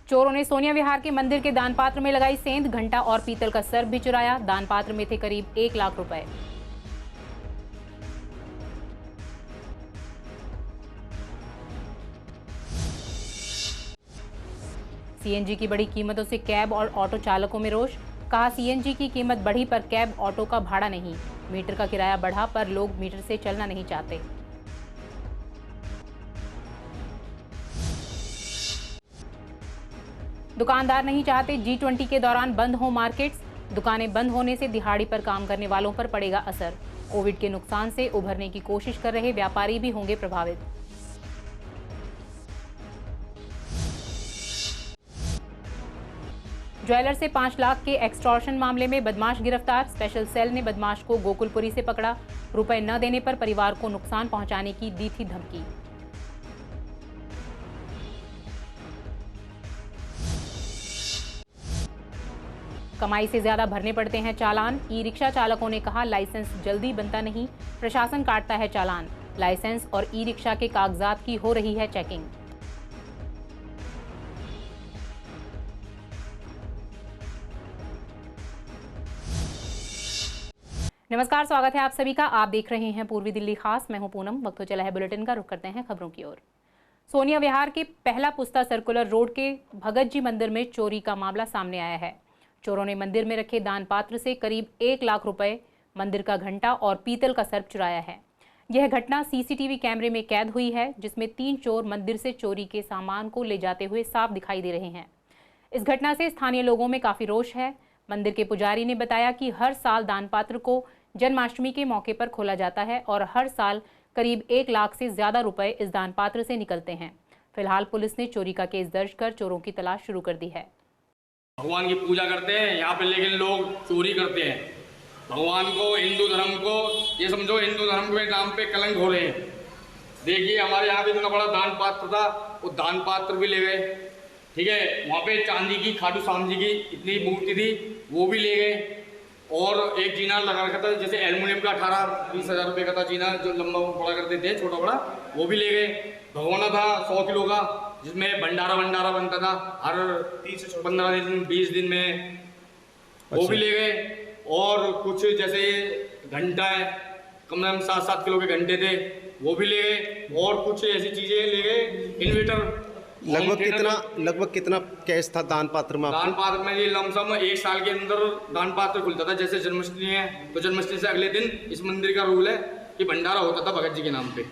चोरों ने सोनिया विहार के मंदिर के दान पात्र में लगाई सेंध, घंटा और पीतल का सर्प भी चुराया। दान पात्र में थे करीब 1 लाख रुपए। सीएनजी की बड़ी कीमतों से कैब और ऑटो चालकों में रोष। कहा, सीएनजी की कीमत बढ़ी पर कैब ऑटो का भाड़ा नहीं। मीटर का किराया बढ़ा पर लोग मीटर से चलना नहीं चाहते। दुकानदार नहीं चाहते G20 के दौरान बंद हो मार्केट्स। दुकानें बंद होने से दिहाड़ी पर काम करने वालों पर पड़ेगा असर। कोविड के नुकसान से उभरने की कोशिश कर रहे व्यापारी भी होंगे प्रभावित। ज्वेलर से 5 लाख के एक्सटॉर्शन मामले में बदमाश गिरफ्तार। स्पेशल सेल ने बदमाश को गोकुलपुरी से पकड़ा। रुपए न देने पर परिवार को नुकसान पहुंचाने की दी थी धमकी। कमाई से ज्यादा भरने पड़ते हैं चालान। ई रिक्शा चालकों ने कहा, लाइसेंस जल्दी बनता नहीं, प्रशासन काटता है चालान। लाइसेंस और ई रिक्शा के कागजात की हो रही है चेकिंग। नमस्कार, स्वागत है आप सभी का। आप देख रहे हैं पूर्वी दिल्ली खास। मैं हूं पूनम। वक्त हो चला है बुलेटिन का। रुख करते हैं खबरों की ओर। सोनिया विहार के पहला पुस्ता सर्कुलर रोड के भगत जी मंदिर में चोरी का मामला सामने आया है। चोरों ने मंदिर में रखे दान पात्र से करीब 1 लाख रुपए, मंदिर का घंटा और पीतल का सर्प चुराया है। यह घटना सीसीटीवी कैमरे में कैद हुई है, जिसमें 3 चोर मंदिर से चोरी के सामान को ले जाते हुए साफ दिखाई दे रहे हैं। इस घटना से स्थानीय लोगों में काफी रोष है। मंदिर के पुजारी ने बताया कि हर साल दान पात्र को जन्माष्टमी के मौके पर खोला जाता है और हर साल करीब 1 लाख से ज्यादा रुपए इस दान पात्र से निकलते हैं। फिलहाल पुलिस ने चोरी का केस दर्ज कर चोरों की तलाश शुरू कर दी है। भगवान की पूजा करते हैं यहाँ पे, लेकिन लोग चोरी करते हैं। भगवान को, हिंदू धर्म को, ये समझो हिंदू धर्म के नाम पे कलंक हो रहे हैं। देखिए हमारे यहाँ भी इतना बड़ा दान पात्र था, वो दान पात्र भी ले गए। ठीक है, वहाँ पे चांदी की खाटू श्याम जी की इतनी मूर्ति थी, वो भी ले गए। और एक जीना लगा रखा था, जैसे एल्युमिनियम का 18-20 हज़ार रुपये का था जीना, जो लंबा बड़ा करते थे, छोटा बड़ा, वो भी ले गए। भगवाना था 100 किलो का, जिसमें भंडारा बनता था हर 15 दिन 20 दिन में, वो भी ले गए। और कुछ जैसे घंटा है, कम से कम 7-7 किलो के घंटे थे, वो भी ले गए। और कुछ ऐसी चीज़ें ले गए, इन्वर्टर। लगभग कितना कैश था दान पात्र में? दान पात्र में ये लमसम 1 साल के अंदर दान पात्र खुलता था। जैसे जन्माष्टमी है तो जन्माष्टमी से अगले दिन इस मंदिर का रूल है कि भंडारा होता था भगत जी के नाम पे,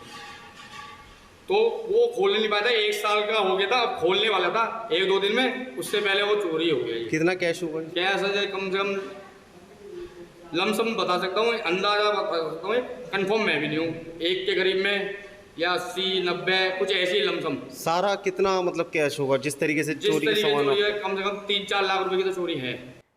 तो वो खोलने नहीं पाया था। 1 साल का हो गया था, अब खोलने वाला था 1-2 दिन में, उससे पहले वो चोरी हो गया। कितना कैश हुआ? कैश है कम से कम लमसम बता सकता हूँ, अंदाजा बता सकता हूँ, कंफर्म मैं भी नहीं हूँ, 1 के करीब में या 80-90 कुछ ऐसी लमसम। सारा कितना मतलब कैश होगा जिस तरीके से चोरी का सामान? कम से कम 3-4 लाख रुपए की तो चोरी है।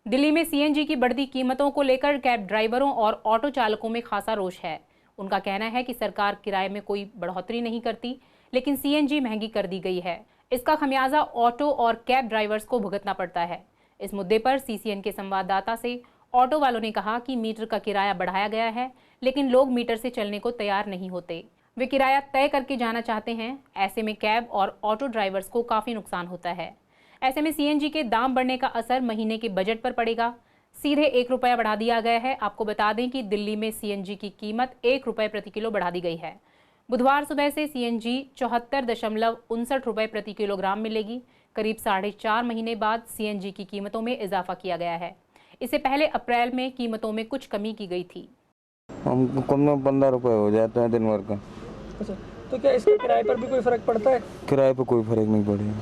दिल्ली में सीएनजी की बढ़ती कीमतों को लेकर कैब ड्राइवरों और ऑटो चालकों में खासा रोष है। उनका कहना है कि सरकार किराए में कोई बढ़ोतरी नहीं करती, लेकिन सीएनजी महंगी कर दी गई है। इसका खमियाजा ऑटो और कैब ड्राइवर्स को भुगतना पड़ता है। इस मुद्दे पर सीसीएन के संवाददाता से ऑटो वालों ने कहा कि मीटर का किराया बढ़ाया गया है, लेकिन लोग मीटर से चलने को तैयार नहीं होते। वे किराया तय करके जाना चाहते हैं। ऐसे में कैब और ऑटो ड्राइवर्स को काफी नुकसान होता है। ऐसे में सीएनजी के दाम बढ़ने का असर महीने के बजट पर पड़ेगा। सीधे 1 रुपया बढ़ा दिया गया है। आपको बता दें कि दिल्ली में सीएनजी की कीमत 1 रुपये प्रति किलो बढ़ा दी गई है। बुधवार सुबह से सीएनजी 74.59 रुपये प्रति किलोग्राम मिलेगी। करीब 4.5 महीने बाद सीएनजी की कीमतों में इजाफा किया गया है। इससे पहले अप्रैल में कीमतों में कुछ कमी की गई थी। हमको कम में 15 रुपये हो जाता है दिन भर का। अच्छा, तो क्या इसके किराए पर भी कोई फर्क पड़ता है? किराए पर कोई फर्क नहीं पड़ेगा।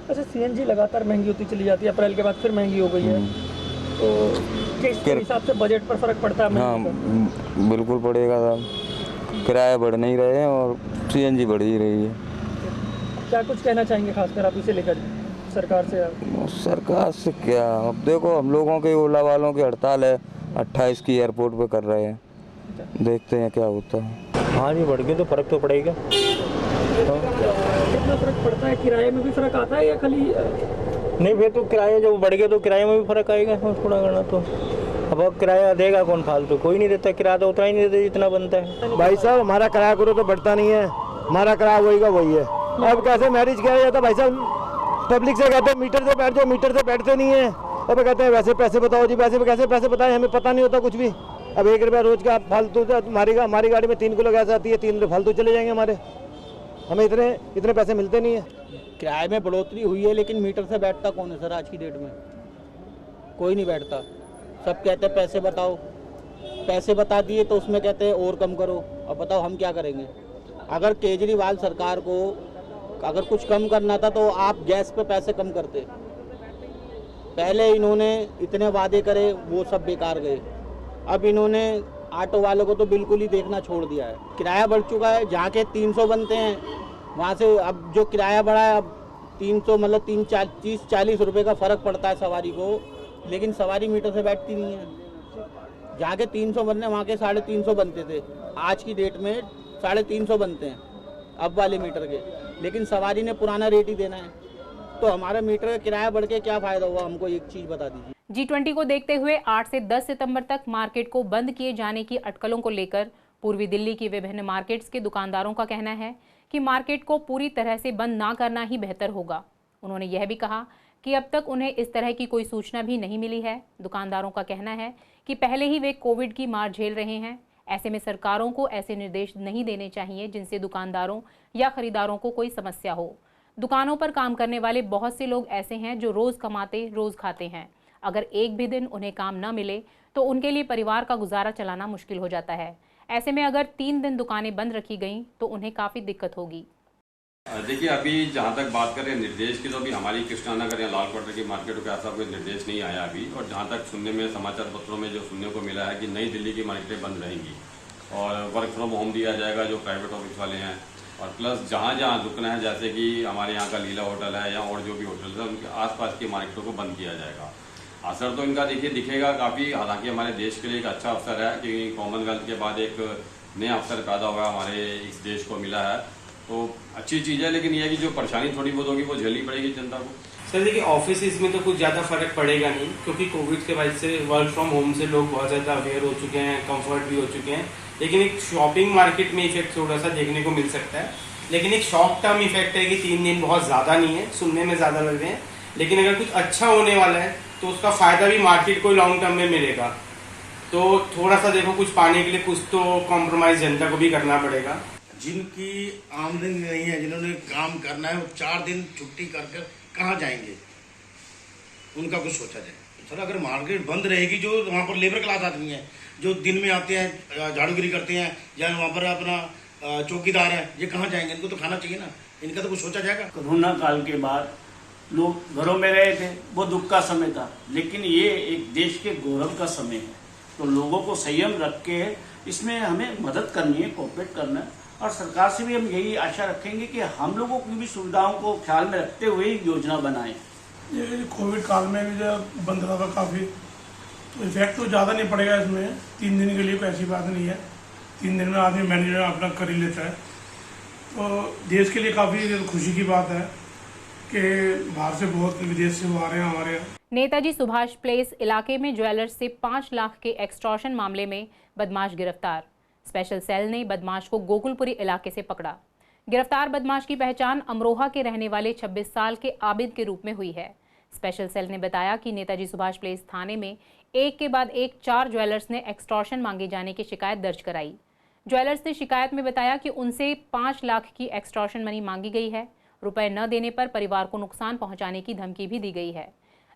अच्छा, सीएनजी लगातार महंगी होती चली जाती है, अप्रैल के बाद फिर महंगी हो गई है, तो किस हिसाब से बजट पर फर्क पड़ता है? हाँ बिल्कुल पड़ेगा साहब, किराया बढ़ नहीं रहे हैं और सीएनजी बढ़ ही रही है। क्या कुछ कहना चाहेंगे खासकर आप इसे लेकर सरकार से? सरकार से क्या, अब देखो हम लोगों के ओला वालों की हड़ताल है, 28 की एयरपोर्ट पे कर रहे हैं, देखते हैं क्या होता है। हाँ जी, बढ़ गए तो फर्क तो पड़ेगा। कितना फर्क पड़ता है? किराए में भी फर्क आता है या खाली? नहीं फिर तो किराया जब बढ़ गया तो किराए में भी फर्क आएगा थोड़ा घना। तो अब किराया देगा कौन? फालतू कोई नहीं देता किराया, तो उतना ही नहीं देता जितना बनता है। भाई साहब हमारा किराया करो तो बढ़ता नहीं है, हमारा किराया वही का वही है। अब कैसे मैरिज किया जाता भाई साहब? पब्लिक से कहते हैं मीटर से बैठ जाओ, मीटर से बैठते नहीं है। अब कहते हैं वैसे पैसे बताओ जी, वैसे कैसे पैसे बताएं, हमें पता नहीं होता कुछ भी। अब 1 रुपया रोज का फालतू, हमारी गाड़ी में 3 किलो गैस आती है, 3 फालतू चले जाएंगे हमारे, हमें इतने पैसे मिलते नहीं है। किराए में बढ़ोतरी हुई है, लेकिन मीटर से बैठता कौन है सर? आज की डेट में कोई नहीं बैठता। सब कहते हैं पैसे बताओ, पैसे बता दिए तो उसमें कहते हैं और कम करो। अब बताओ हम क्या करेंगे? अगर केजरीवाल सरकार को अगर कुछ कम करना था तो आप गैस पे पैसे कम करते। पहले इन्होंने इतने वादे करे, वो सब बेकार गए। अब इन्होंने ऑटो वालों को तो बिल्कुल ही देखना छोड़ दिया है। किराया बढ़ चुका है, जहाँ के 300 बनते हैं वहाँ से अब जो किराया बढ़ा है, अब 300 मतलब 30-40 रुपये का फ़र्क पड़ता है सवारी को, लेकिन सवारी मीटर से बैठती नहीं है। जहाँ के 300 बनने वहाँ के 350 बनते थे, आज की डेट में 350 बनते हैं अब वाले मीटर के, लेकिन सवारी ने पुराना रेट ही देना है। तो हमारा मीटर का किराया बढ़ के क्या फ़ायदा हुआ? हमको एक चीज़ बता दीजिए। G20 को देखते हुए 8 से 10 सितंबर तक मार्केट को बंद किए जाने की अटकलों को लेकर पूर्वी दिल्ली की विभिन्न मार्केट्स के दुकानदारों का कहना है कि मार्केट को पूरी तरह से बंद ना करना ही बेहतर होगा। उन्होंने यह भी कहा कि अब तक उन्हें इस तरह की कोई सूचना भी नहीं मिली है। दुकानदारों का कहना है कि पहले ही वे कोविड की मार झेल रहे हैं। ऐसे में सरकारों को ऐसे निर्देश नहीं देने चाहिए जिनसे दुकानदारों या खरीदारों को कोई समस्या हो। दुकानों पर काम करने वाले बहुत से लोग ऐसे हैं जो रोज कमाते रोज खाते हैं। अगर एक भी दिन उन्हें काम न मिले तो उनके लिए परिवार का गुजारा चलाना मुश्किल हो जाता है। ऐसे में अगर 3 दिन दुकानें बंद रखी गईं तो उन्हें काफ़ी दिक्कत होगी। देखिए, अभी जहाँ तक बात करें निर्देश की, तो अभी हमारी कृष्णानगर या लाल क्वार्टर की मार्केट को ऐसा कोई निर्देश नहीं आया अभी। और जहाँ तक सुनने में समाचार पत्रों में जो सुनने को मिला है कि नई दिल्ली की मार्केटें बंद रहेंगी और वर्क फ्रॉम होम दिया जाएगा जो प्राइवेट ऑफिस वाले हैं, और प्लस जहाँ जहाँ दुकानें हैं जैसे कि हमारे यहाँ का लीला होटल है या और जो भी होटल है उनके आसपास की मार्केटों को बंद किया जाएगा। असर तो इनका देखिए दिखेगा काफ़ी। हालांकि हमारे देश के लिए एक अच्छा अवसर है कि कॉमनवेल्थ के बाद एक नया अवसर पैदा हुआ हमारे इस देश को मिला है, तो अच्छी चीज़ है। लेकिन यह कि जो परेशानी थोड़ी बहुत होगी वो झेलनी पड़ेगी जनता को। सर देखिए, ऑफिस में तो कुछ ज़्यादा फर्क पड़ेगा नहीं, क्योंकि कोविड के वजह से वर्क फ्रॉम होम से लोग बहुत ज़्यादा अवेयर हो चुके हैं, कंफर्ट भी हो चुके हैं। लेकिन एक शॉपिंग मार्केट में इफेक्ट थोड़ा सा देखने को मिल सकता है। लेकिन एक शॉर्ट टर्म इफेक्ट है कि 3 दिन बहुत ज़्यादा नहीं है, सुनने में ज़्यादा लग रहे हैं, लेकिन अगर कुछ अच्छा होने वाला है तो उसका फ़ायदा भी मार्केट को लॉन्ग टर्म में मिलेगा। तो थोड़ा सा देखो, कुछ पाने के लिए कुछ तो कॉम्प्रोमाइज़ जनता को भी करना पड़ेगा। जिनकी आमदनी नहीं है, जिन्होंने काम करना है, वो 4 दिन छुट्टी कर कर कहाँ जाएंगे? उनका कुछ सोचा जाए। सर अगर मार्केट बंद रहेगी, जो वहाँ पर लेबर क्लास आदमी है जो दिन में आते हैं, झाड़ूगिरी करते हैं, या वहाँ पर अपना चौकीदार है, ये कहाँ जाएंगे? इनको तो खाना चाहिए ना, इनका तो कुछ सोचा जाएगा। कोरोना काल के बाद लोग घरों में रहे थे, वो दुख का समय था, लेकिन ये एक देश के गौरव का समय है। तो लोगों को संयम रख के इसमें हमें मदद करनी है, कोऑपरेट करना है। और सरकार से भी हम यही आशा रखेंगे कि हम लोगों की भी सुविधाओं को ख्याल में रखते हुए योजना बनाएं। ये कोविड काल में भी जब बंद रहा काफ़ी, तो इफेक्ट तो ज़्यादा नहीं पड़ेगा इसमें। 3 दिन के लिए कोई ऐसी बात नहीं है, 3 दिन में आदमी मैनेज अपना कर ही लेता है। तो देश के लिए काफ़ी खुशी की बात है कि बाहर से बहुत विदेश से वो आ रहे हैं हमारे यहाँ। नेताजी सुभाष प्लेस इलाके में ज्वेलर्स से 5 लाख के एक्सटॉर्शन मामले में बदमाश गिरफ्तार। स्पेशल सेल ने बदमाश को गोकुलपुरी इलाके से पकड़ा। गिरफ्तार बदमाश की पहचान अमरोहा के रहने वाले 26 साल के आबिद के रूप में हुई है। स्पेशल सेल ने बताया कि नेताजी सुभाष प्लेस थाने में एक के बाद एक 4 ज्वेलर्स ने एक्सटॉर्शन मांगे जाने की शिकायत दर्ज कराई। ज्वेलर्स ने शिकायत में बताया कि उनसे 5 लाख की एक्सटॉर्शन मनी मांगी गई है। रुपए न देने पर परिवार को नुकसान पहुंचाने की धमकी भी दी गई है।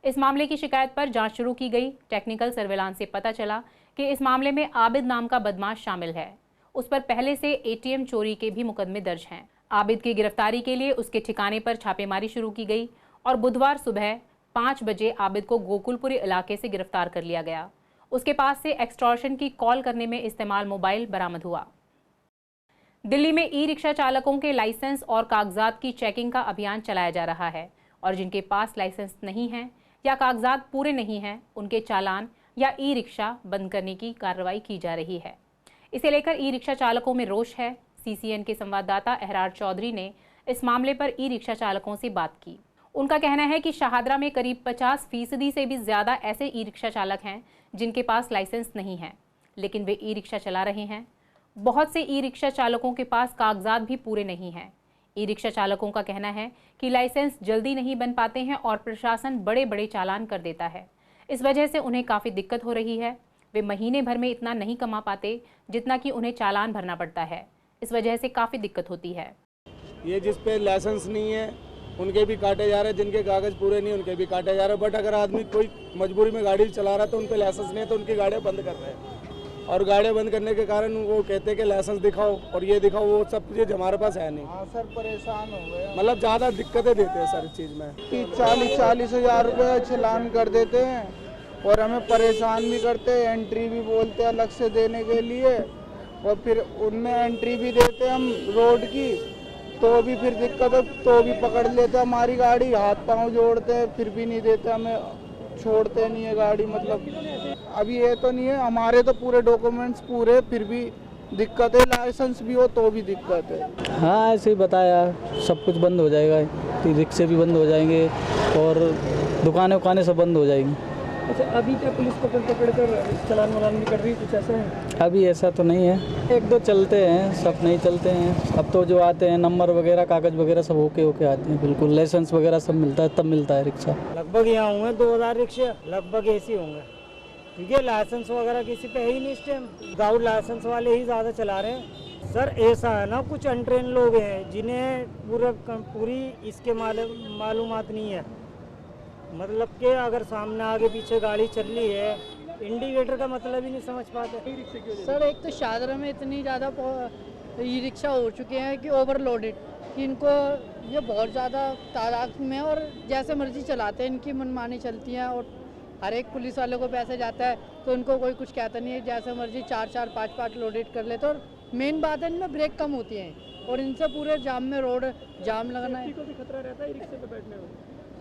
इस मामले की शिकायत पर जांच शुरू की गई। टेक्निकल सर्वेलांस से पता चला कि इस मामले में आबिद नाम का बदमाश शामिल है। उस पर पहले से एटीएम चोरी के भी मुकदमे दर्ज हैं। आबिद की गिरफ्तारी के लिए उसके ठिकाने पर छापेमारी शुरू की गई और बुधवार सुबह 5 बजे आबिद को गोकुलपुरी इलाके से गिरफ्तार कर लिया गया। उसके पास से एक्सटॉर्शन की कॉल करने में इस्तेमाल मोबाइल बरामद हुआ। दिल्ली में ई रिक्शा चालकों के लाइसेंस और कागजात की चेकिंग का अभियान चलाया जा रहा है और जिनके पास लाइसेंस नहीं है या कागजात पूरे नहीं हैं, उनके चालान या ई रिक्शा बंद करने की कार्रवाई की जा रही है। इसे लेकर ई रिक्शा चालकों में रोष है। सीसीएन के संवाददाता अहरार चौधरी ने इस मामले पर ई रिक्शा चालकों से बात की। उनका कहना है कि शाहदरा में करीब 50% से भी ज़्यादा ऐसे ई रिक्शा चालक हैं जिनके पास लाइसेंस नहीं है, लेकिन वे ई रिक्शा चला रहे हैं। बहुत से ई रिक्शा चालकों के पास कागजात भी पूरे नहीं हैं। ई रिक्शा चालकों का कहना है कि लाइसेंस जल्दी नहीं बन पाते हैं और प्रशासन बड़े बड़े चालान कर देता है। इस वजह से उन्हें काफ़ी दिक्कत हो रही है। वे महीने भर में इतना नहीं कमा पाते जितना कि उन्हें चालान भरना पड़ता है। इस वजह से काफ़ी दिक्कत होती है। ये जिस पे लाइसेंस नहीं है उनके भी काटे जा रहे हैं, जिनके कागज़ पूरे नहीं उनके भी काटे जा रहे हैं। बट अगर आदमी कोई मजबूरी में गाड़ी चला रहा है तो उन पे लाइसेंस नहीं है तो उनकी गाड़ियाँ बंद कर रहे हैं। और गाड़ियाँ बंद करने के कारण वो कहते हैं कि लाइसेंस दिखाओ और ये दिखाओ, वो सब चीज़ हमारे पास है नहीं। हाँ सर, परेशान हो गए। मतलब ज़्यादा दिक्कतें देते हैं सर इस चीज़ में। 40 हज़ार रुपये चालान कर देते हैं और हमें परेशान भी करते हैं। एंट्री भी बोलते हैं अलग से देने के लिए और फिर उनमें एंट्री भी देते हैं हम रोड की, तो भी फिर दिक्कत है, तो भी पकड़ लेते हैं हमारी गाड़ी, हाथ पांव जोड़ते हैं, फिर भी नहीं देते, हमें छोड़ते नहीं है गाड़ी। मतलब अभी ये तो नहीं है, हमारे तो पूरे डॉक्यूमेंट्स पूरे, फिर भी दिक्कत है। लाइसेंस भी हो तो भी दिक्कत है। हाँ ऐसे ही बताया, सब कुछ बंद हो जाएगा, रिक्शे भी बंद हो जाएंगे और दुकानें सब बंद हो जाएंगी। अच्छा, अभी क्या पुलिस पकड़ कर चालान वालान भी कर रही है, कुछ ऐसा है? अभी ऐसा तो नहीं है, 1-2 चलते हैं, सब नहीं चलते हैं। अब तो जो आते हैं नंबर वगैरह कागज़ वगैरह सब होके आते हैं, बिल्कुल लाइसेंस वगैरह सब मिलता है, तब मिलता है रिक्शा। लगभग यहाँ होंगे 2000 रिक्शे, लगभग ऐसे होंगे, क्योंकि लाइसेंस वगैरह किसी पे है ही नहीं इस टाइम। गाउड लाइसेंस वाले ही ज़्यादा चला रहे हैं। सर ऐसा है ना, कुछ अनट्रेन लोग हैं जिन्हें पूरी इसके मालूमात नहीं है। मतलब कि अगर सामने आगे पीछे गाड़ी चल रही है, इंडिकेटर का मतलब ही नहीं समझ पाते। सर एक तो शाहदरा में इतनी ज़्यादा ई रिक्शा हो चुके हैं कि ओवरलोडेड, कि इनको ये बहुत ज़्यादा तादाद में और जैसे मर्जी चलाते हैं, इनकी मनमानी चलती हैं और हर एक पुलिस वाले को पैसे जाता है तो उनको कोई कुछ कहता नहीं है। जैसे मर्जी 4-4, 5-5 लोडेड कर लेते। और मेन बात है इनमें ब्रेक कम होती हैं और इनसे पूरे जाम में रोड जाम लगना है। को भी खतरा रहता है रिक्शे पे बैठने में?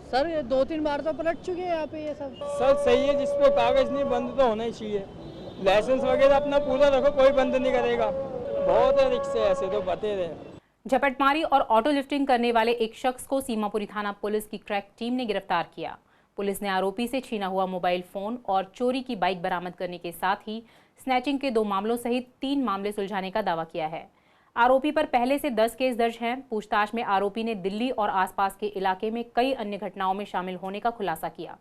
सर ये 2-3 बार तो पलट चुके हैं यहाँ पे ये सब। सर सही है, जिसपे कागज नहीं बंद तो होना ही चाहिए। लाइसेंस वगैरह अपना पूरा रखो, कोई बंद नहीं करेगा। बहुत है रिक्शे ऐसे तो बते रहे। झपटमारी और ऑटो लिफ्टिंग करने वाले एक शख्स को सीमापुरी थाना पुलिस की क्रैक टीम ने गिरफ्तार किया। पुलिस ने आरोपी से छीना हुआ मोबाइल फोन और चोरी की बाइक बरामद करने के साथ ही स्नैचिंग के 2 मामलों सहित 3 मामले सुलझाने का दावा किया है। आरोपी पर पहले से 10 केस दर्ज हैं। पूछताछ में आरोपी ने दिल्ली और आसपास के इलाके में कई अन्य घटनाओं में शामिल होने का खुलासा किया।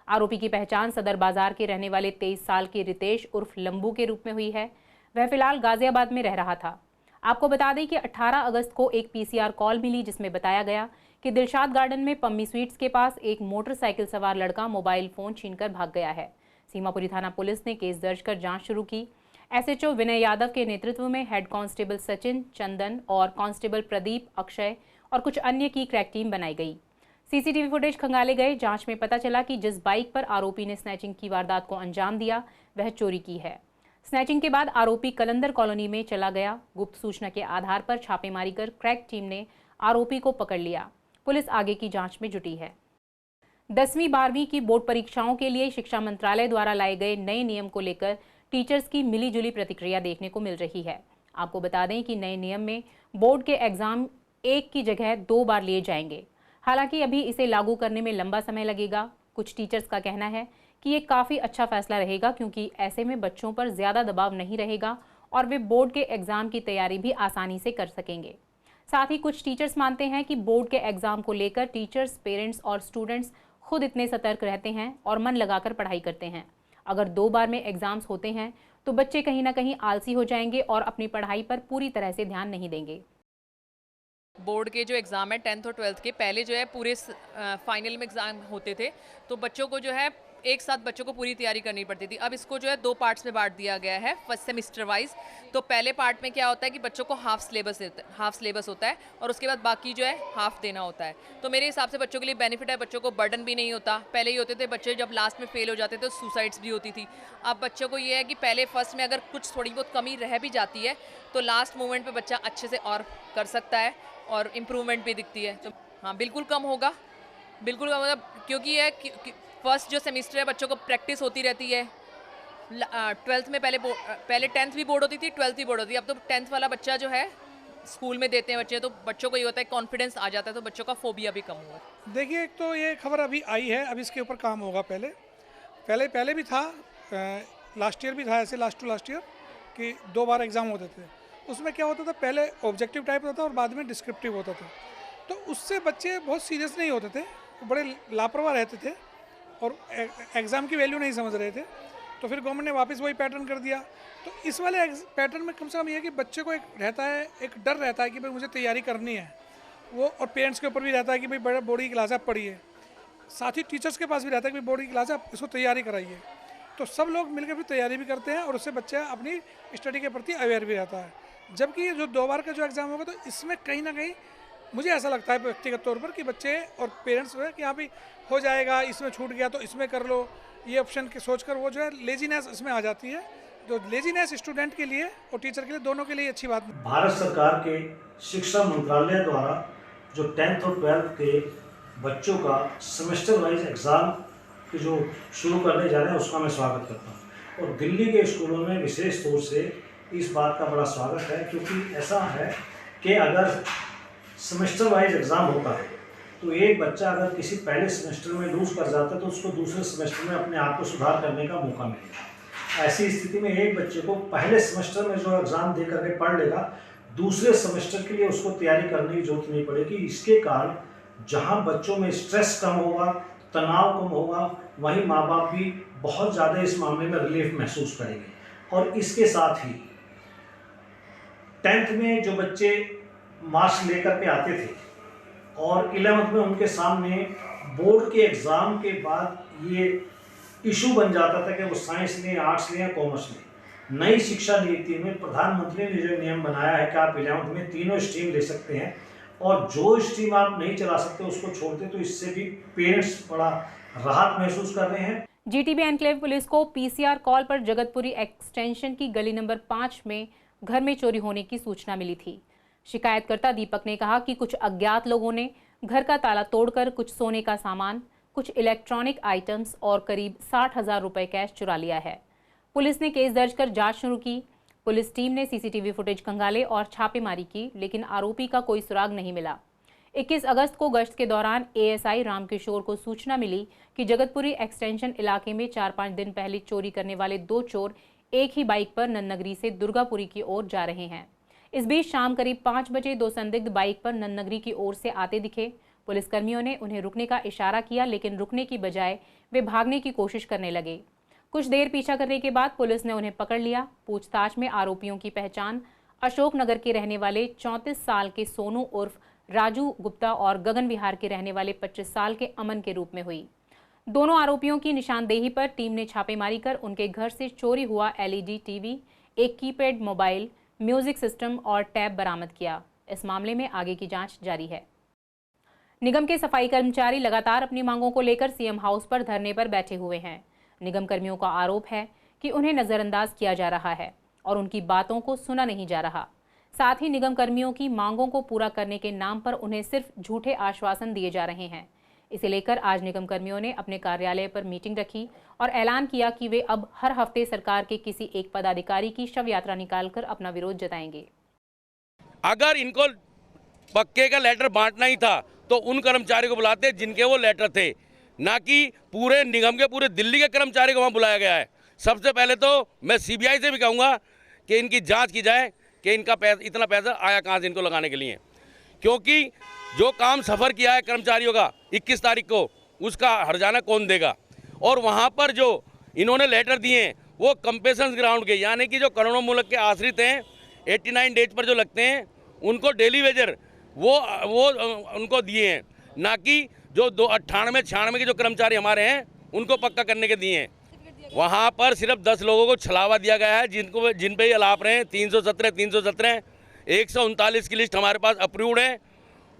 आरोपी की पहचान सदर बाजार के रहने वाले 23 साल के रितेश उर्फ लंबू के रूप में हुई है। वह फिलहाल गाजियाबाद में रह रहा था। आपको बता दें कि 18 अगस्त को एक पीसीआर कॉल मिली जिसमें बताया गया कि दिलशाद गार्डन में पम्मी स्वीट्स के पास एक मोटरसाइकिल सवार लड़का मोबाइल फोन छीनकर भाग गया है। सीमापुरी थाना पुलिस ने केस दर्ज कर जांच शुरू की। एसएचओ विनय यादव के नेतृत्व में हेड कांस्टेबल सचिन, चंदन और कांस्टेबल प्रदीप, अक्षय और कुछ अन्य की क्रैक टीम बनाई गई। सीसीटीवी फुटेज खंगाले गए। जांच में पता चला कि जिस बाइक पर आरोपी ने स्नैचिंग की वारदात को अंजाम दिया वह चोरी की है। स्नैचिंग के बाद आरोपी कलंदर कॉलोनी में चला गया। गुप्त सूचना के आधार पर छापेमारी कर क्रैक टीम ने आरोपी को पकड़ लिया। पुलिस आगे की जांच में जुटी है। 10वीं 12वीं की बोर्ड परीक्षाओं के लिए शिक्षा मंत्रालय द्वारा लाए गए नए नियम को लेकर टीचर्स की मिलीजुली प्रतिक्रिया देखने को मिल रही है। आपको बता दें कि नए नियम में बोर्ड के एग्जाम एक की जगह 2 बार लिए जाएंगे। हालांकि अभी इसे लागू करने में लंबा समय लगेगा। कुछ टीचर्स का कहना है कि ये काफ़ी अच्छा फैसला रहेगा क्योंकि ऐसे में बच्चों पर ज़्यादा दबाव नहीं रहेगा और वे बोर्ड के एग्ज़ाम की तैयारी भी आसानी से कर सकेंगे। साथ ही कुछ टीचर्स मानते हैं कि बोर्ड के एग्ज़ाम को लेकर टीचर्स, पेरेंट्स और स्टूडेंट्स खुद इतने सतर्क रहते हैं और मन लगाकर पढ़ाई करते हैं। अगर 2 बार में एग्ज़ाम्स होते हैं तो बच्चे कहीं ना कहीं आलसी हो जाएंगे और अपनी पढ़ाई पर पूरी तरह से ध्यान नहीं देंगे। बोर्ड के जो एग्ज़ाम है 10th और 12th के पहले जो है पूरे फाइनल में एग्ज़ाम होते थे तो बच्चों को जो है एक साथ बच्चों को पूरी तैयारी करनी पड़ती थी। अब इसको जो है 2 पार्ट्स में बांट दिया गया है फर्स्ट सेमिस्टर वाइज। तो पहले पार्ट में क्या होता है कि बच्चों को हाफ सिलेबस होता है और उसके बाद बाकी जो है हाफ देना होता है। तो मेरे हिसाब से बच्चों के लिए बेनिफिट है, बच्चों को बर्डन भी नहीं होता। पहले ही होते थे बच्चे जब लास्ट में फेल हो जाते थे तो सुसाइड्स भी होती थी। अब बच्चों को ये है कि पहले फर्स्ट में अगर कुछ थोड़ी बहुत कमी रह भी जाती है तो लास्ट मोमेंट पर बच्चा अच्छे से और कर सकता है और इम्प्रूवमेंट भी दिखती है। तो हाँ बिल्कुल कम होगा, बिल्कुल कम होगा क्योंकि ये फर्स्ट जो सेमेस्टर है बच्चों को प्रैक्टिस होती रहती है। 12th में पहले 10th भी बोर्ड होती थी, 12th भी बोर्ड होती है। अब तो 10th वाला बच्चा जो है स्कूल में देते हैं बच्चे तो बच्चों को ये होता है कॉन्फिडेंस आ जाता है तो बच्चों का फोबिया भी कम हुआ। देखिए एक तो ये खबर अभी आई है, अब इसके ऊपर काम होगा। पहले भी था, लास्ट ईयर भी था ऐसे, लास्ट टू लास्ट ईयर कि 2 बार एग्ज़ाम होते थे। उसमें क्या होता था, पहले ऑब्जेक्टिव टाइप होता था और बाद में डिस्क्रिप्टिव होता था। तो उससे बच्चे बहुत सीरियस नहीं होते थे, वो बड़े लापरवाह रहते थे और एग्ज़ाम की वैल्यू नहीं समझ रहे थे। तो फिर गवर्नमेंट ने वापस वही पैटर्न कर दिया। तो इस वाले पैटर्न में कम से कम ये है कि बच्चे को एक रहता है, एक डर रहता है कि भाई मुझे तैयारी करनी है वो, और पेरेंट्स के ऊपर भी रहता है कि भाई बड़ा बोर्ड की क्लास आप पढ़िए, साथ ही टीचर्स के पास भी रहता है कि बोर्ड की क्लास आप इसको तैयारी कराइए। तो सब लोग मिलकर भी तैयारी भी करते हैं और उससे बच्चा अपनी स्टडी के प्रति अवेयर भी रहता है। जबकि जो 2 बार का जो एग्ज़ाम होगा तो इसमें कहीं ना कहीं मुझे ऐसा लगता है व्यक्तिगत तौर पर कि बच्चे और पेरेंट्स जो है कि हाँ भाई हो जाएगा, इसमें छूट गया तो इसमें कर लो, ये ऑप्शन के सोचकर वो जो है लेजीनेस इसमें आ जाती है, जो लेजीनेस स्टूडेंट के लिए और टीचर के लिए दोनों के लिए अच्छी बात नहीं। भारत सरकार के शिक्षा मंत्रालय द्वारा जो 10th और 12th के बच्चों का सेमेस्टर वाइज एग्ज़ाम के जो शुरू करने जा रहे हैं उसका मैं स्वागत करता हूँ। और दिल्ली के स्कूलों में विशेष तौर से इस बात का बड़ा स्वागत है, क्योंकि ऐसा है कि अगर सेमेस्टर वाइज एग्ज़ाम होता है तो एक बच्चा अगर किसी पहले सेमेस्टर में लूज़ कर जाता है तो उसको दूसरे सेमेस्टर में अपने आप को सुधार करने का मौका मिलेगा। ऐसी स्थिति में एक बच्चे को पहले सेमेस्टर में जो एग्ज़ाम दे करके पढ़ लेगा, दूसरे सेमेस्टर के लिए उसको तैयारी करने की जरूरत नहीं पड़ेगी। इसके कारण जहाँ बच्चों में स्ट्रेस कम होगा, तनाव कम होगा, वहीं माँ बाप भी बहुत ज़्यादा इस मामले में रिलीफ महसूस करेंगे। और इसके साथ ही 10th में जो बच्चे मार्क्स लेकर के आते थे और 11th में उनके सामने बोर्ड के एग्ज़ाम के बाद ये इशू बन जाता था कि वो साइंस लें, आर्ट्स लें या कॉमर्स लें। नई शिक्षा नीति में प्रधानमंत्री ने जो नियम बनाया है कि आप 11th में तीनों स्ट्रीम ले सकते हैं और जो स्ट्रीम आप नहीं चला सकते उसको छोड़ दें, तो इससे भी पेरेंट्स बड़ा राहत महसूस कर रहे हैं। जीटीबी एनक्लेव पुलिस को पीसीआर कॉल पर जगतपुरी एक्सटेंशन की गली नंबर 5 में घर में चोरी होने की सूचना मिली थी। शिकायतकर्ता दीपक ने कहा कि कुछ अज्ञात लोगों ने घर का ताला तोड़कर कुछ सोने का सामान, कुछ इलेक्ट्रॉनिक आइटम्स और करीब 60,000 रुपए कैश चुरा लिया है। पुलिस ने केस दर्ज कर जांच शुरू की। पुलिस टीम ने सीसीटीवी फुटेज खंगाले और छापेमारी की, लेकिन आरोपी का कोई सुराग नहीं मिला। 21 अगस्त को गश्त के दौरान एएसआई रामकिशोर को सूचना मिली कि जगतपुरी एक्सटेंशन इलाके में 4-5 दिन पहले चोरी करने वाले 2 चोर एक ही बाइक पर नन्नगरी से दुर्गापुरी की ओर जा रहे हैं। इस बीच शाम करीब 5 बजे 2 संदिग्ध बाइक पर नन्नगरी की ओर से आते दिखे। पुलिसकर्मियों ने उन्हें रुकने का इशारा किया, लेकिन रुकने की बजाय वे भागने की कोशिश करने लगे। कुछ देर पीछा करने के बाद पुलिस ने उन्हें पकड़ लिया। पूछताछ में आरोपियों की पहचान अशोकनगर के रहने वाले 34 साल के सोनू उर्फ राजू गुप्ता और गगन विहार के रहने वाले 25 साल के अमन के रूप में हुई। दोनों आरोपियों की निशानदेही पर टीम ने छापेमारी कर उनके घर से चोरी हुआ एलईडी टीवी, एक कीपैड मोबाइल, म्यूजिक सिस्टम और टैब बरामद किया। इस मामले में आगे की जांच जारी है। निगम के सफाई कर्मचारी लगातार अपनी मांगों को लेकर सीएम हाउस पर धरने पर बैठे हुए हैं। निगम कर्मियों का आरोप है कि उन्हें नजरअंदाज किया जा रहा है और उनकी बातों को सुना नहीं जा रहा। साथ ही निगम कर्मियों की मांगों को पूरा करने के नाम पर उन्हें सिर्फ झूठे आश्वासन दिए जा रहे हैं। इसे लेकर आज निगम कर्मियों ने अपने कार्यालय पर मीटिंग रखी और ऐलान किया कि वे अब हर हफ्ते सरकार के किसी एक पदाधिकारी की शव यात्रा निकालकर अपना विरोध जताएंगे। अगर इनको पक्के का लेटर बांटना ही था तो उन कर्मचारियों को बुलाते जिनके वो लेटर थे, ना कि पूरे निगम के पूरे दिल्ली के कर्मचारी को वहाँ बुलाया गया है। सबसे पहले तो मैं सीबीआई से भी कहूँगा कि इनकी जांच की जाए कि इनका इतना पैसा आया कहाँ से इनको लगाने के लिए, क्योंकि जो काम सफ़र किया है कर्मचारियों का 21 तारीख को, उसका हर्जाना कौन देगा। और वहाँ पर जो इन्होंने लेटर दिए हैं वो कंपेंसेशन ग्राउंड के, यानी कि जो करोड़ों मुल्क के आश्रित हैं 89 डेज पर जो लगते हैं उनको डेली वेजर वो उनको दिए हैं, ना कि जो 98-96 के जो कर्मचारी हमारे हैं उनको पक्का करने के दिए हैं। वहाँ पर सिर्फ 10 लोगों को छलावा दिया गया है जिन पे ये अलाप रहे हैं। 317 139 की लिस्ट हमारे पास अप्रूव्ड है,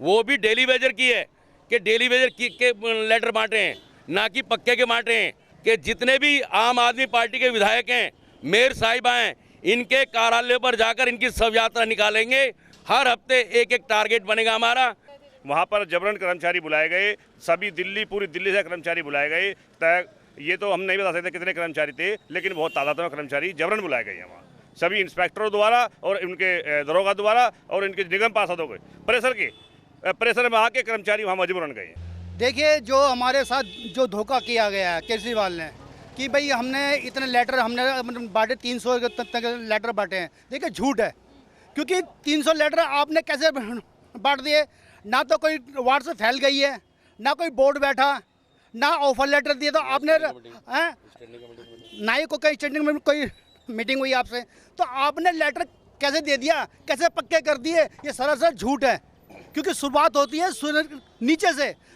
वो भी डेली वेजर की है कि डेली वेजर के लेटर बांटे हैं, ना कि पक्के के बांटे हैं। कि जितने भी आम आदमी पार्टी के विधायक हैं, मेयर साहिबा हैं, इनके कार्यालय पर जाकर इनकी शव यात्रा निकालेंगे। हर हफ्ते एक टारगेट बनेगा हमारा। वहाँ पर जबरन कर्मचारी बुलाए गए, सभी पूरी दिल्ली से कर्मचारी बुलाए गए। ये तो हम नहीं बता सकते कितने कर्मचारी थे, लेकिन बहुत तादाद में कर्मचारी जबरन बुलाए गए हैं वहाँ, सभी इंस्पेक्टरों द्वारा और उनके दरोगा द्वारा और इनके निगम पार्षदों के प्रेशर में आके कर्मचारी वहाँ मजबूरन गए। देखिए, जो हमारे साथ जो धोखा किया गया है केजरीवाल ने कि भाई हमने इतने लेटर हमने बांटे, 300 तक लेटर बांटे हैं। देखिए झूठ है, क्योंकि 300 लेटर आपने कैसे बांट दिए? ना तो कोई वार्ड से फैल गई है, ना कोई बोर्ड बैठा, ना ऑफर लेटर दिए तो आपने हैं, ना ही कोई स्टैंडिंग में कोई मीटिंग हुई आपसे, तो आपने लेटर कैसे दे दिया, कैसे पक्के कर दिए? ये सरासर झूठ है, क्योंकि शुरुआत होती है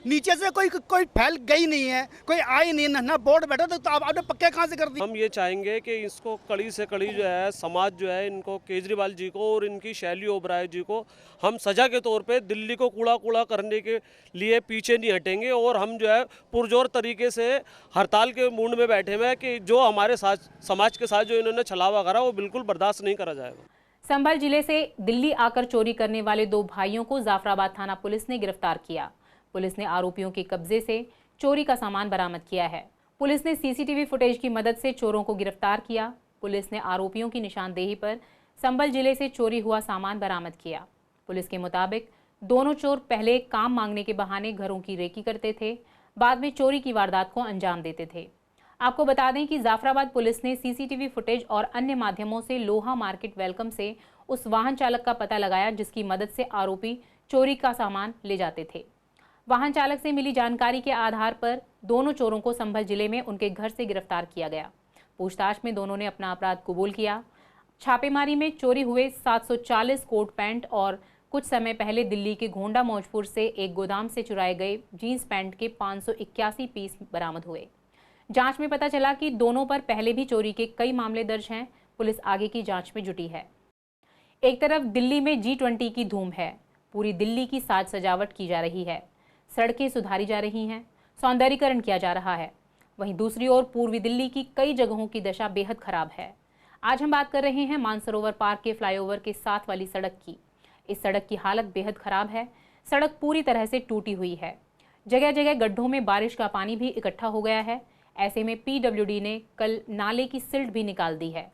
नीचे से कोई फैल गई नहीं है, कोई आई नहीं, ना बोर्ड बैठा, तो आपने पक्के कहाँ से कर दिए? हम ये चाहेंगे कि इसको कड़ी से कड़ी जो है समाज जो है इनको केजरीवाल जी को और इनकी शैली ओबराय जी को हम सजा के तौर पे दिल्ली को कूड़ा करने के लिए पीछे नहीं हटेंगे और हम जो है पुरजोर तरीके से हड़ताल के मूड में बैठे हुए हैं कि जो हमारे साथ समाज के साथ जो इन्होंने छलावा करा वो बिल्कुल बर्दाश्त नहीं करा जाएगा। संभल जिले से दिल्ली आकर चोरी करने वाले 2 भाइयों को जाफराबाद थाना पुलिस ने गिरफ्तार किया। पुलिस ने आरोपियों के कब्जे से चोरी का सामान बरामद किया है। पुलिस ने सीसीटीवी फुटेज की मदद से चोरों को गिरफ्तार किया। पुलिस ने आरोपियों की निशानदेही पर संभल जिले से चोरी हुआ सामान बरामद किया। पुलिस के मुताबिक दोनों चोर पहले काम मांगने के बहाने घरों की रेकी करते थे, बाद में चोरी की वारदात को अंजाम देते थे। आपको बता दें कि जाफराबाद पुलिस ने सीसीटीवी फुटेज और अन्य माध्यमों से लोहा मार्केट वेलकम से उस वाहन चालक का पता लगाया जिसकी मदद से आरोपी चोरी का सामान ले जाते थे। वाहन चालक से मिली जानकारी के आधार पर दोनों चोरों को संभल जिले में उनके घर से गिरफ्तार किया गया। पूछताछ में दोनों ने अपना अपराध कबूल किया। छापेमारी में चोरी हुए 740 कोट पैंट और कुछ समय पहले दिल्ली के गोंडा मौजपुर से एक गोदाम से चुराए गए जींस पैंट के 581 पीस बरामद हुए। जांच में पता चला कि दोनों पर पहले भी चोरी के कई मामले दर्ज हैं। पुलिस आगे की जांच में जुटी है। एक तरफ दिल्ली में G20 की धूम है, पूरी दिल्ली की साज सजावट की जा रही है, सड़कें सुधारी जा रही हैं, सौंदर्यीकरण किया जा रहा है। वहीं दूसरी ओर पूर्वी दिल्ली की कई जगहों की दशा बेहद खराब है। आज हम बात कर रहे हैं मानसरोवर पार्क के फ्लाईओवर के साथ वाली सड़क की। इस सड़क की हालत बेहद खराब है। सड़क पूरी तरह से टूटी हुई है। जगह जगह गड्ढों में बारिश का पानी भी इकट्ठा हो गया है। ऐसे में PWD ने कल नाले की सिल्ट भी निकाल दी है।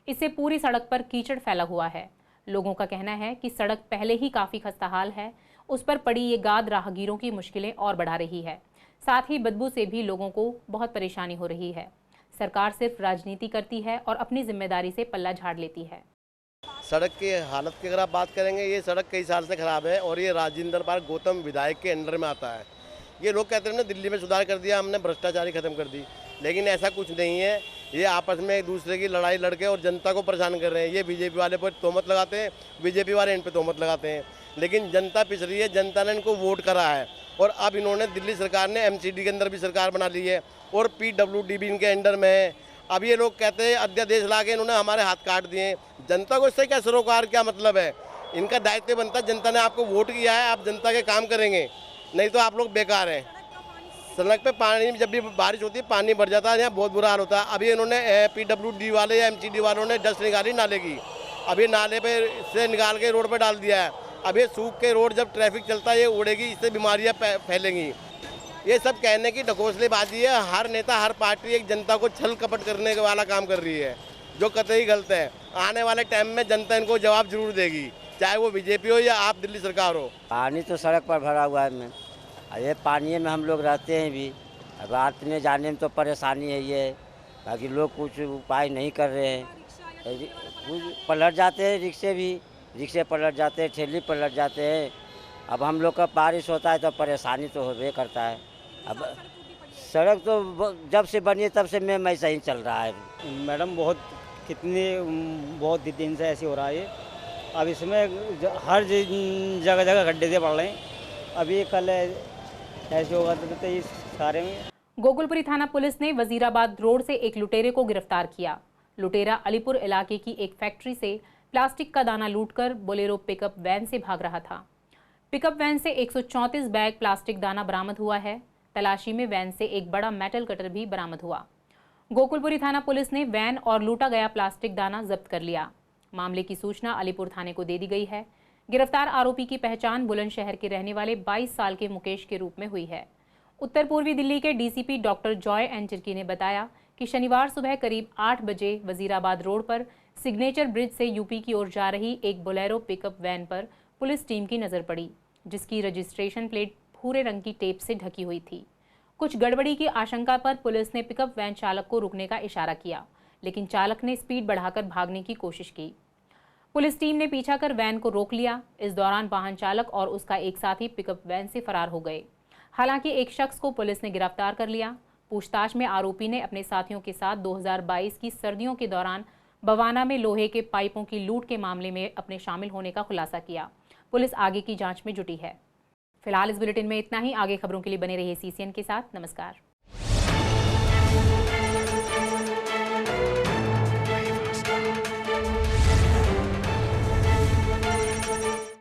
इससे पूरी सड़क पर कीचड़ फैला हुआ है। लोगों का कहना है कि सड़क पहले ही काफ़ी खस्ताहाल है, उस पर पड़ी ये गाद राहगीरों की मुश्किलें और बढ़ा रही है। साथ ही बदबू से भी लोगों को बहुत परेशानी हो रही है। सरकार सिर्फ राजनीति करती है और अपनी जिम्मेदारी से पल्ला झाड़ लेती है। सड़क की हालत की अगर आप बात करेंगे, ये सड़क कई साल से खराब है और ये राजेंद्र पार्क गौतम विधायक के अंडर में आता है। ये लोग कहते हैं ना दिल्ली में सुधार कर दिया हमने, भ्रष्टाचारी खत्म कर दी, लेकिन ऐसा कुछ नहीं है। ये आपस में एक दूसरे की लड़ाई लड़के और जनता को परेशान कर रहे हैं। ये बीजेपी वाले पर तोहमत लगाते हैं, बीजेपी वाले इन पर तोहमत लगाते हैं, लेकिन जनता पिस रही है। जनता ने इनको वोट करा है और अब इन्होंने दिल्ली सरकार ने MCD के अंदर भी सरकार बना ली है और PWD भी इनके अंडर में है। अब ये लोग कहते हैं अध्यादेश ला के इन्होंने हमारे हाथ काट दिए। जनता को इससे क्या सरोकार, क्या मतलब है? इनका दायित्व बनता है, जनता ने आपको वोट किया है, आप जनता के काम करेंगे, नहीं तो आप लोग बेकार हैं। सड़क पे पानी जब भी बारिश होती है पानी भर जाता है, यहाँ बहुत बुरा हाल होता है। अभी इन्होंने PWD वाले या MCD वालों ने डस्ट निकाली नाले की, अभी नाले पे से निकाल के रोड पे डाल दिया है। अब ये सूख के रोड जब ट्रैफिक चलता है ये उड़ेगी, इससे बीमारियाँ फैलेंगी। ये सब कहने की ढकोसलेबाजी है। हर नेता हर पार्टी एक जनता को छल कपट करने वाला काम कर रही है, जो कतई गलत है। आने वाले टाइम में जनता इनको जवाब जरूर देगी, चाहे वो बीजेपी हो या आप दिल्ली सरकार हो। पानी तो सड़क पर भरा हुआ है, ये पानी में हम लोग रहते हैं भी, रात में जाने में तो परेशानी है ये। बाकी लोग कुछ उपाय नहीं कर रहे हैं, पलट जाते हैं रिक्शे पलट जाते हैं, ठेली पलट जाते हैं। अब हम लोग का बारिश होता है तो परेशानी तो होबे करता है। अब सड़क तो जब से बनी है तब से मैं ऐसा ही चल रहा है। मैडम बहुत दिन से ऐसे हो रहा है। अब इसमें हर जगह जगह गड्ढे से पड़ रहे हैं। अभी कल ऐसे होगा तो इस सारे में। गोकुलपुरी थाना पुलिस ने वजीराबाद रोड से एक लुटेरे को गिरफ्तार किया। लुटेरा अलीपुर इलाके की एक फैक्ट्री से प्लास्टिक का दाना लूटकर बोलेरो पिकअप वैन से भाग रहा था। पिकअप वैन से 134 बैग प्लास्टिक दाना बरामद हुआ है। तलाशी में वैन से एक बड़ा मेटल कटर भी बरामद हुआ। गोकुलपुरी थाना पुलिस ने वैन और लूटा गया प्लास्टिक दाना जब्त कर लिया। मामले की सूचना अलीपुर थाने को दे दी गई है। गिरफ्तार आरोपी की पहचान बुलंदशहर के रहने वाले 22 साल के मुकेश के रूप में हुई है। उत्तर पूर्वी दिल्ली के DCP डॉक्टर जॉय एन चिर्की ने बताया कि शनिवार सुबह करीब 8 बजे वजीराबाद रोड पर सिग्नेचर ब्रिज से यूपी की ओर जा रही एक बोलेरो पिकअप वैन पर पुलिस टीम की नज़र पड़ी, जिसकी रजिस्ट्रेशन प्लेट भूरे रंग की टेप से ढकी हुई थी। कुछ गड़बड़ी की आशंका पर पुलिस ने पिकअप वैन चालक को रुकने का इशारा किया, लेकिन चालक ने स्पीड बढ़ाकर भागने की कोशिश की। पुलिस टीम ने पीछा कर वैन को रोक लिया। इस दौरान वाहन चालक और उसका एक साथी पिकअप वैन से फरार हो गए। हालांकि एक शख्स को पुलिस ने गिरफ्तार कर लिया। पूछताछ में आरोपी ने अपने साथियों के साथ 2022 की सर्दियों के दौरान बवाना में लोहे के पाइपों की लूट के मामले में अपने शामिल होने का खुलासा किया। पुलिस आगे की जांच में जुटी है। फिलहाल इस बुलेटिन में इतना ही। आगे खबरों के लिए बने रहिए CCN के साथ। नमस्कार।